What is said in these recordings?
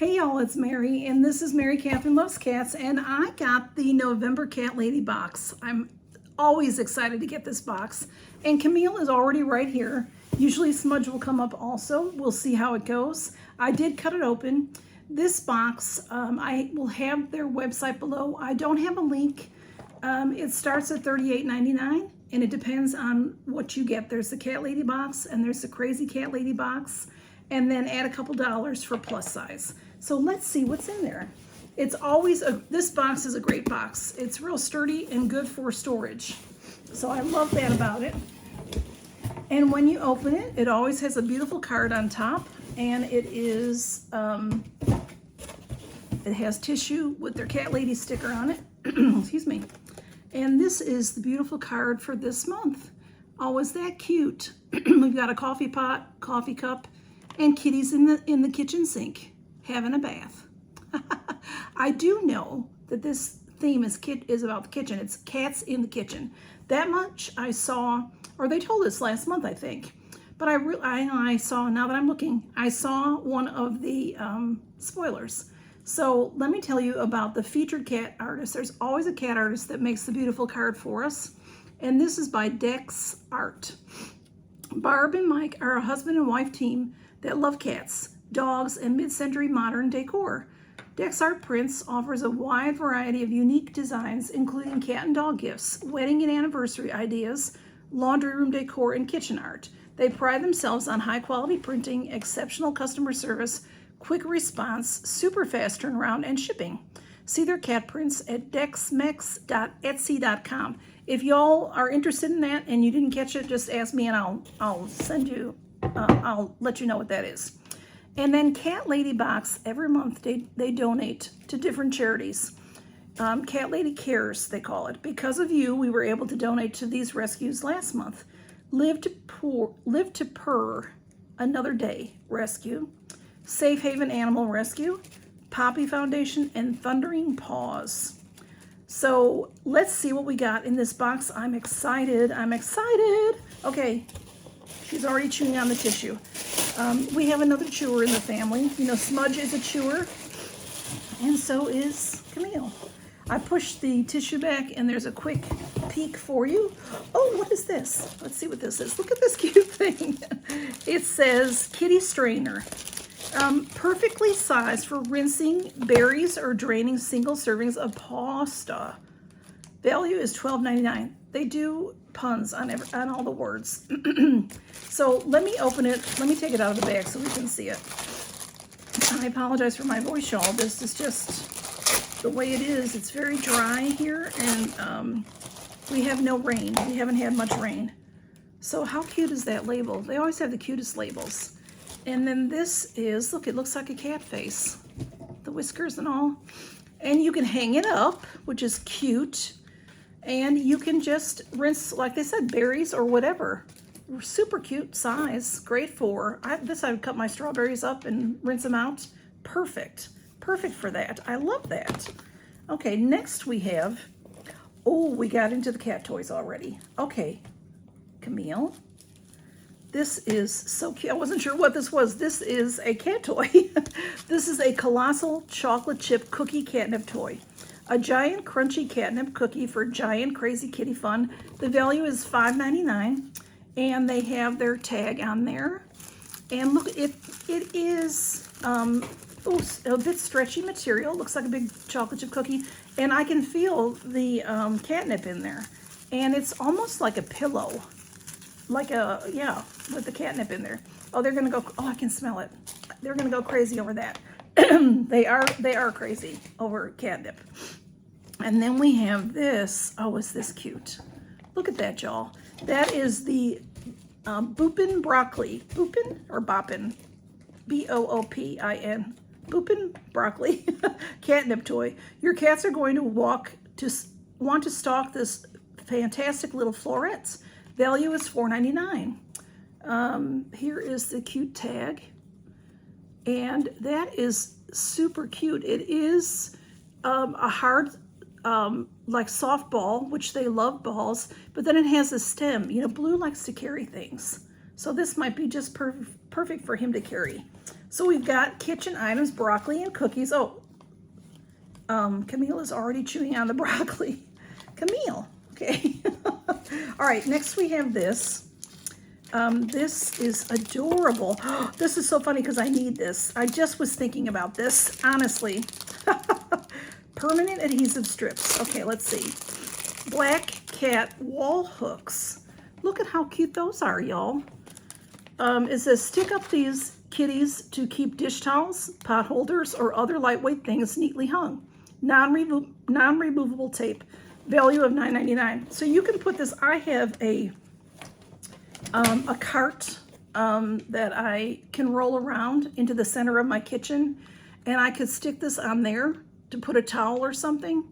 Hey y'all, it's Mary, and this is Mary Catherine Loves Cats, and I got the November CatLady Box. I'm always excited to get this box, and Camille is already right here. Usually Smudge will come up also. We'll see how it goes. I did cut it open. This box, I will have their website below. I don't have a link. It starts at $38.99, and it depends on what you get. There's the CatLady Box, and there's the Crazy CatLady Box, and then add a couple dollars for plus size. So let's see what's in there. It's always, this box is a great box. It's real sturdy and good for storage. So I love that about it. And when you open it, it always has a beautiful card on top, and it is, it has tissue with their CatLady sticker on it. Excuse me. And this is the beautiful card for this month. Oh, is that cute? We've got a coffee pot, coffee cup, and kitties in the kitchen sink having a bath. I do know that this theme is about the kitchen. It's cats in the kitchen. That much I saw, or they told us last month, I think. But I saw, now that I'm looking, I saw one of the spoilers. So let me tell you about the featured cat artist. There's always a cat artist that makes the beautiful card for us. And this is by Dex Art. Barb and Mike are a husband and wife team that love cats, dogs, and mid-century modern decor. Dex Art Prints offers a wide variety of unique designs, including cat and dog gifts, wedding and anniversary ideas, laundry room decor, and kitchen art. They pride themselves on high-quality printing, exceptional customer service, quick response, super fast turnaround, and shipping. See their cat prints at dexmex.etsy.com. If y'all are interested in that and you didn't catch it, just ask me and I'll send you, I'll let you know what that is. And then CatLady Box, every month they donate to different charities. CatLady Cares, they call it. Because of you, we were able to donate to these rescues last month. Live to Purr, Another Day Rescue, Safe Haven Animal Rescue, Poppy Foundation, and Thundering Paws. So let's see what we got in this box. I'm excited. I'm excited. Okay, she's already chewing on the tissue. We have another chewer in the family. You know, Smudge is a chewer, and so is Camille. I pushed the tissue back, and there's a quick peek for you. Oh, what is this? Let's see what this is. Look at this cute thing. It says Kitty Strainer. Perfectly sized for rinsing berries or draining single servings of pasta. Value is $12.99. They do puns on all the words. So let me open it. Let me take it out of the bag so we can see it. I apologize for my voice, y'all. This is just the way it is. It's very dry here, and we have no rain. We haven't had much rain. So how cute is that label? They always have the cutest labels. And then this is, look, it looks like a cat face. The whiskers and all. And you can hang it up, which is cute. And you can just rinse, like they said, berries or whatever. Super cute size. Great for, I would cut my strawberries up and rinse them out. Perfect. Perfect for that. I love that. Okay, next we have, oh, we got into the cat toys already. Okay, Camille. This is so cute. I wasn't sure what this was. This is a cat toy. This is a colossal chocolate chip cookie catnip toy. A giant crunchy catnip cookie for giant crazy kitty fun. The value is $5.99, and they have their tag on there. And look, it is a bit stretchy material. Looks like a big chocolate chip cookie, and I can feel the catnip in there. And it's almost like a pillow. Like a, yeah, with the catnip in there. Oh, they're gonna go, oh, I can smell it. They're gonna go crazy over that. They are crazy over catnip. And then we have this. Oh, is this cute? Look at that, y'all. That is the Boopin Broccoli. Boopin or Boppin? B-O-O-P-I-N. Boopin Broccoli catnip toy. Your cats are going to want to stalk this fantastic little florets. Value is $4.99. Here is the cute tag, and that is super cute. It is a hard, like soft ball, which they love balls, but then it has a stem. You know, Blue likes to carry things, so this might be just perfect for him to carry. So we've got kitchen items, broccoli and cookies. Oh, Camille is already chewing on the broccoli. Camille, okay. All right, next we have this. This is adorable. This is so funny because I need this. I just was thinking about this, honestly. Permanent adhesive strips. Okay, let's see. Black cat wall hooks. Look at how cute those are, y'all. It says, stick up these kitties to keep dish towels, pot holders, or other lightweight things neatly hung. Non-removable tape. Value of $9.99. So you can put this. I have a cart that I can roll around into the center of my kitchen, and I could stick this on there to put a towel or something.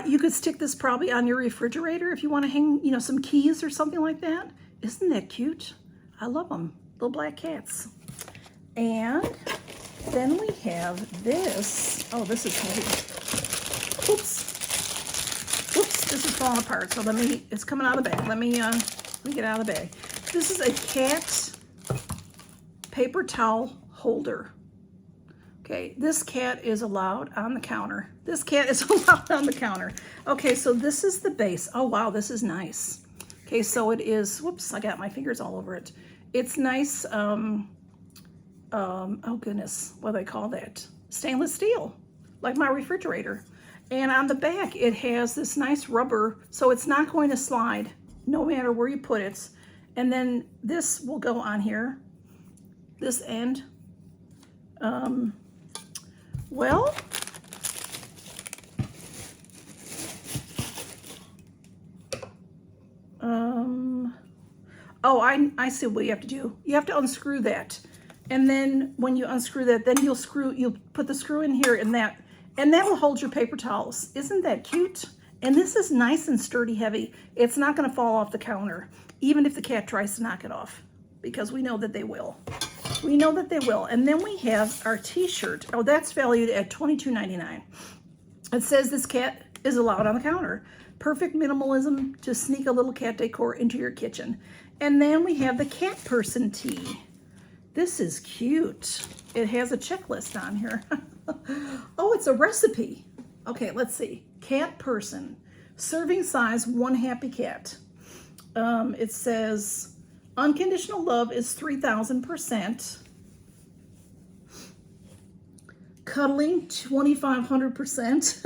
You could stick this probably on your refrigerator if you want to hang, you know, some keys or something like that. Isn't that cute? I love them, little black cats. And then we have this. Oh, this is heavy. Oops, this is falling apart. So it's coming out of the bag. Let me get out of the bag. This is a cat paper towel holder. Okay, this cat is allowed on the counter. This cat is allowed on the counter. Okay, so this is the base. Oh, wow, this is nice. Okay, so it is, whoops, I got my fingers all over it. It's nice, oh goodness, what do they call that? Stainless steel, like my refrigerator. And on the back, it has this nice rubber, so it's not going to slide no matter where you put it. And then this will go on here, this end. Well, oh, I see what you have to do. You have to unscrew that. And then when you unscrew that, then you'll put the screw in here and that will hold your paper towels. Isn't that cute? And this is nice and sturdy, heavy. It's not gonna fall off the counter, even if the cat tries to knock it off, because we know that they will. We know that they will. And then we have our t-shirt. Oh, that's valued at $22.99. It says this cat is allowed on the counter. Perfect minimalism to sneak a little cat decor into your kitchen. And then we have the cat person tee. This is cute. It has a checklist on here. Oh, it's a recipe. Okay, let's see. Cat person. Serving size, 1 happy cat. It says, unconditional love is 3,000%. Cuddling, 2,500%.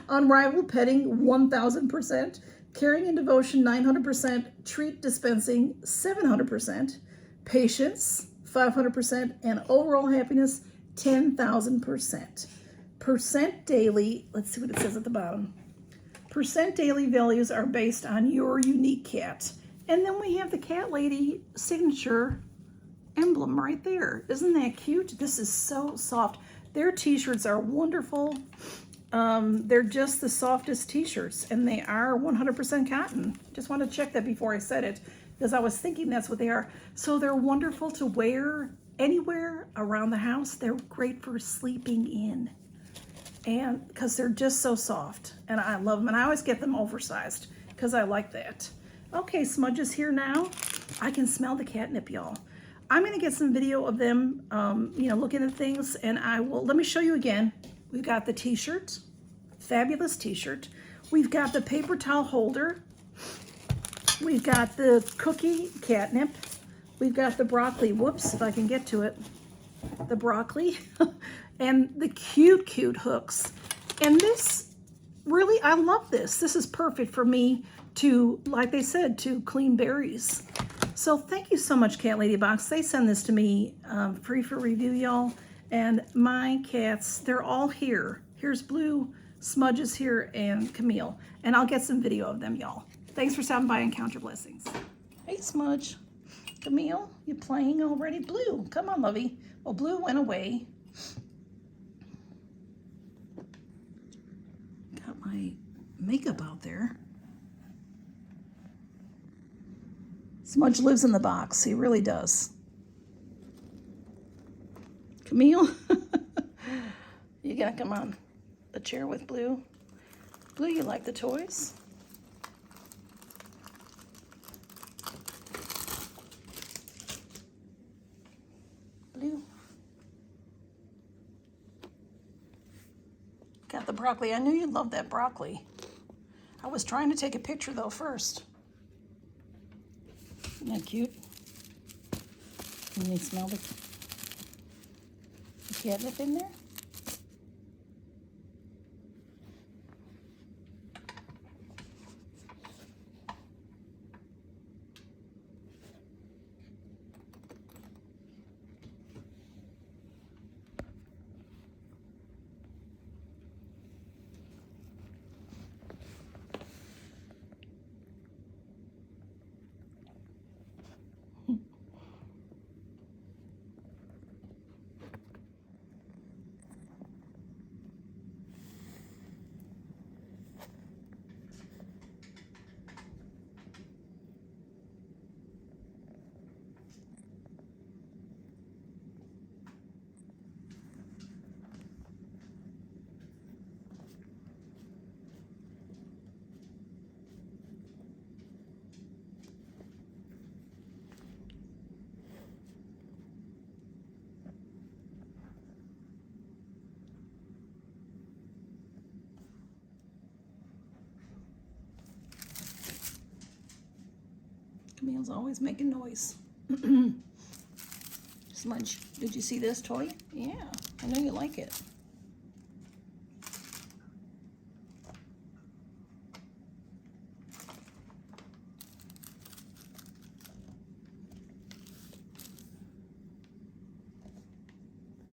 Unrivaled petting, 1,000%. Caring and devotion, 900%. Treat dispensing, 700%. Patience, 500%. And overall happiness, 10,000%. Percent daily, let's see what it says at the bottom. Percent daily values are based on your unique cat. And then we have the CatLady signature emblem right there. Isn't that cute? This is so soft. Their t-shirts are wonderful. They're just the softest t-shirts, and they are 100% cotton. Just wanted to check that before I said it, because I was thinking that's what they are. So they're wonderful to wear anywhere around the house. They're great for sleeping in, and because they're just so soft, and I love them. And I always get them oversized because I like that. Okay, Smudge is here now. I can smell the catnip, y'all. I'm gonna get some video of them, looking at things, and let me show you again. We've got the t-shirt, fabulous t-shirt. We've got the paper towel holder. We've got the cookie catnip. We've got the broccoli, whoops, if I can get to it, the broccoli, and the cute, cute hooks. And this, really, I love this. This is perfect for me to, like they said, to clean berries. So thank you so much, CatLady Box. They send this to me free for review, y'all. And my cats, they're all here. Here's Blue, Smudge is here, and Camille. And I'll get some video of them, y'all. Thanks for stopping by and count your blessings. Hey, Smudge. Camille, you playing already? Blue, come on, lovey. Well, Blue went away. Got my makeup out there. Smudge lives in the box. He really does. Camille, you gotta come on the chair with Blue. Blue, you like the toys? Blue, the broccoli. I knew you'd love that broccoli. I was trying to take a picture though first. Isn't that cute? Can you smell the catnip in there? Camille's always making noise. Smudge, did you see this toy? Yeah, I know you like it.